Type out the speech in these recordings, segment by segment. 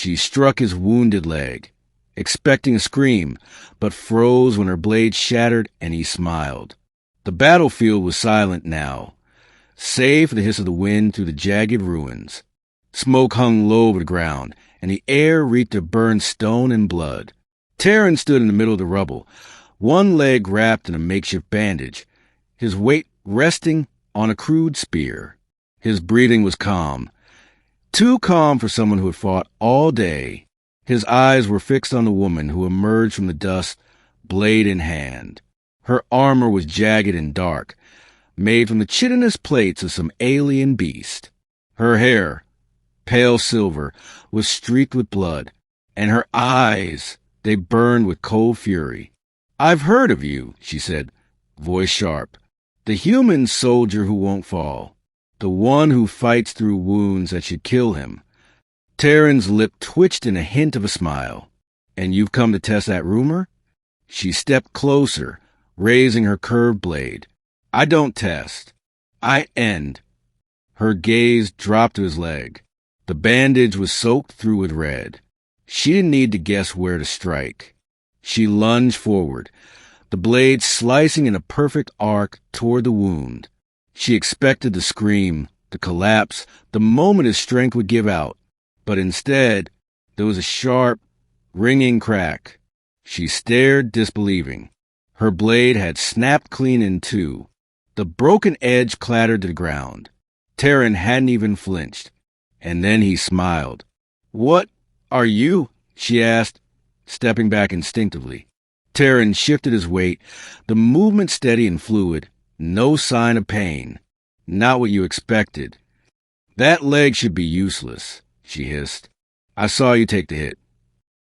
She struck his wounded leg, expecting a scream, but froze when her blade shattered and he smiled. The battlefield was silent now, save for the hiss of the wind through the jagged ruins. Smoke hung low over the ground, and the air reeked of burned stone and blood. Taran stood in the middle of the rubble, one leg wrapped in a makeshift bandage, his weight resting on a crude spear. His breathing was calm, too calm for someone who had fought all day. His eyes were fixed on the woman who emerged from the dust, blade in hand. Her armor was jagged and dark, made from the chitinous plates of some alien beast. Her hair, pale silver, was streaked with blood, and her eyes, they burned with cold fury. "I've heard of you," she said, voice sharp. "The human soldier who won't fall. The one who fights through wounds that should kill him." Taran's lip twitched in a hint of a smile. "And you've come to test that rumor?" She stepped closer, raising her curved blade. "I don't test. I end." Her gaze dropped to his leg. The bandage was soaked through with red. She didn't need to guess where to strike. She lunged forward, the blade slicing in a perfect arc toward the wound. She expected the scream, the collapse, the moment his strength would give out. But instead, there was a sharp, ringing crack. She stared, disbelieving. Her blade had snapped clean in two. The broken edge clattered to the ground. Taran hadn't even flinched. And then he smiled. "What are you?" she asked, stepping back instinctively. Taran shifted his weight, the movement steady and fluid, no sign of pain. "Not what you expected." "That leg should be useless," she hissed. "I saw you take the hit."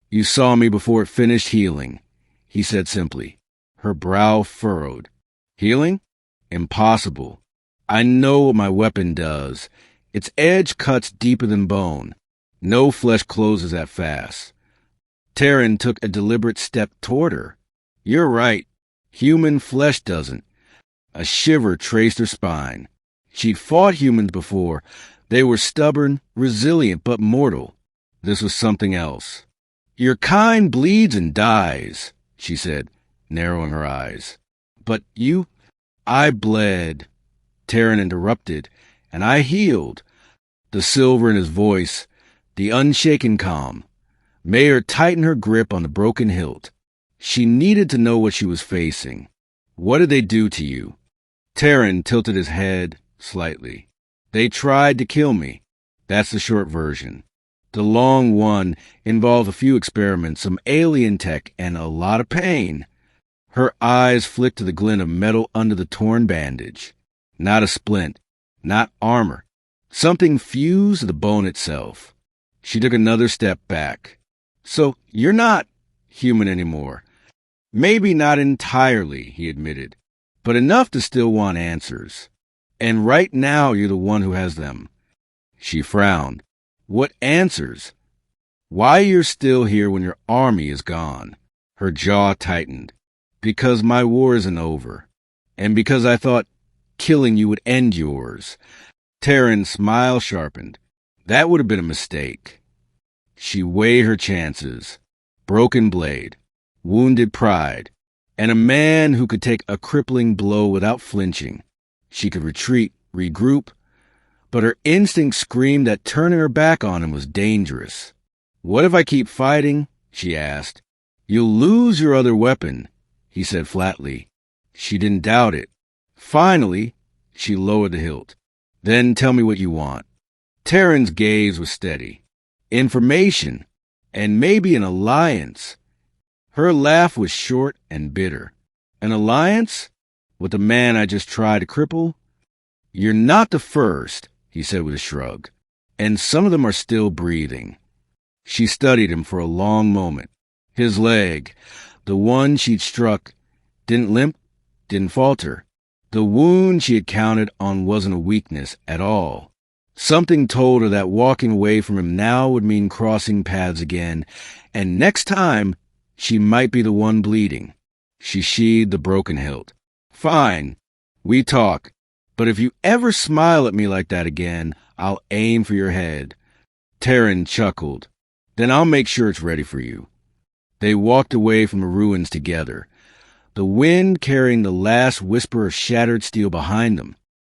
"You saw me before it finished healing," he said simply. Her brow furrowed. "Healing? Impossible. I know what my weapon does. Its edge cuts deeper than bone. No flesh closes that fast." Taran took a deliberate step toward her. "You're right. Human flesh doesn't." A shiver traced her spine. She'd fought humans before. They were stubborn, resilient, but mortal. This was something else. "Your kind bleeds and dies," she said, narrowing her eyes. "But you—" "I bled," Taran interrupted, "and I healed." The silver in his voice, the unshaken calm, made her tighten her grip on the broken hilt. She needed to know what she was facing. "What did they do to you?" Taran tilted his head slightly. "They tried to kill me. That's the short version. The long one involved a few experiments, some alien tech, and a lot of pain." Her eyes flicked to the glint of metal under the torn bandage. Not a splint, not armor. Something fused to the bone itself. She took another step back. "So you're not human anymore." "Maybe not entirely," he admitted, "but enough to still want answers. And right now you're the one who has them." She frowned. "What answers?" "Why you're still here when your army is gone." Her jaw tightened. "Because my war isn't over. And because I thought killing you would end yours." Taran's smile sharpened. "That would have been a mistake." She weighed her chances. Broken blade, wounded pride, and a man who could take a crippling blow without flinching. She could retreat, regroup, but her instinct screamed that turning her back on him was dangerous. "What if I keep fighting?" she asked. "You'll lose your other weapon," he said flatly. She didn't doubt it. Finally, she lowered the hilt. "Then tell me what you want." Taran's gaze was steady. "Information, and maybe an alliance." Her laugh was short and bitter. "An alliance? With the man I just tried to cripple?" "You're not the first," he said with a shrug. "And some of them are still breathing." She studied him for a long moment. His leg, the one she'd struck, didn't limp, didn't falter. The wound she had counted on wasn't a weakness at all. Something told her that walking away from him now would mean crossing paths again, and next time she might be the one bleeding. She sheathed the broken hilt. "Fine, we talk, but if you ever smile at me like that again, I'll aim for your head." Taran chuckled. Then I'll make sure it's ready for you." They walked away from the ruins together, the wind carrying the last whisper of shattered steel behind them.